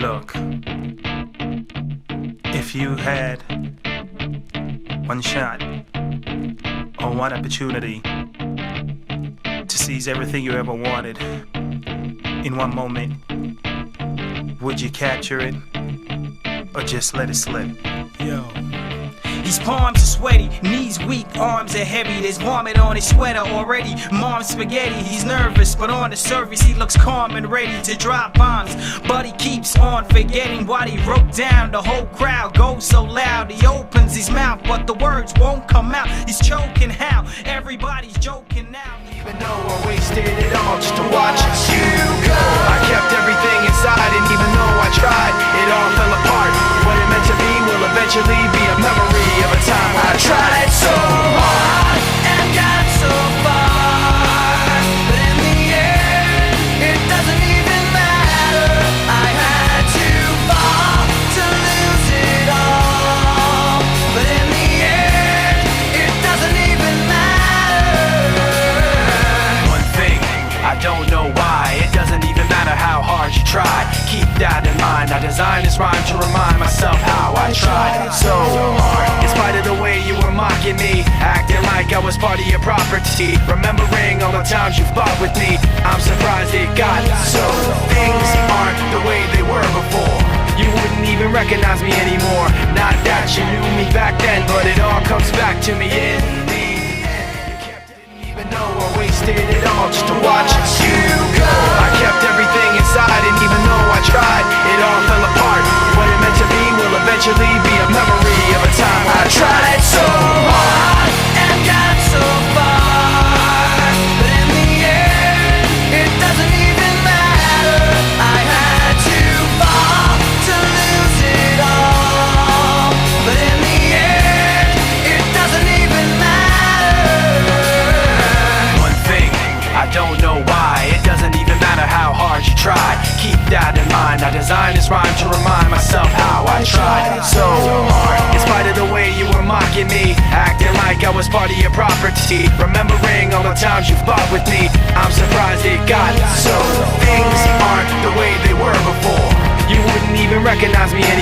Look, if you had one shot or one opportunity to seize everything you ever wanted in one moment, would you capture it or just let it slip? Yo. His palms are sweaty, knees weak, arms are heavy. There's vomit on his sweater already. Mom's spaghetti, he's nervous, but on the surface he looks calm and ready to drop bombs. But he keeps on forgetting what he wrote down. The whole crowd goes so loud, he opens his mouth, but the words won't come out. He's choking how everybody's joking now. Even though I wasted it all just to watch you go, I kept everything inside, and even though I tried, it all fell apart. What it meant to be will eventually be a memory of a time when I tried so hard and got so far, but in the end, it doesn't even matter. I had to fall to lose it all, but in the end, it doesn't even matter. One thing, I don't know why, it doesn't even matter how hard you try. Keep that in mind, I designed this rhyme to remind myself how I tried so hard. In spite of the way you were mocking me, acting like I was part of your property, remembering all the times you fought with me, I'm surprised it got so. Things aren't the way they were before. You wouldn't even recognize me anymore. Not that you knew me back then, but it all comes back to me in the end. You kept it, even though I wasted it all just to watch you go. I kept everything inside, and even though I tried, it all fell apart. What it meant to be will eventually be a memory of a time when I tried so hard and got so far, but in the end, it doesn't even matter. I had to fall to lose it all, but in the end, it doesn't even matter. One thing, I don't know why, it doesn't even matter how hard you try. Keep that in mind, I designed this rhyme to remind myself how I tried so hard. In spite of the way you were mocking me, acting like I was part of your property, remembering all the times you fought with me, I'm surprised it got so. Things aren't the way they were before. You wouldn't even recognize me anymore.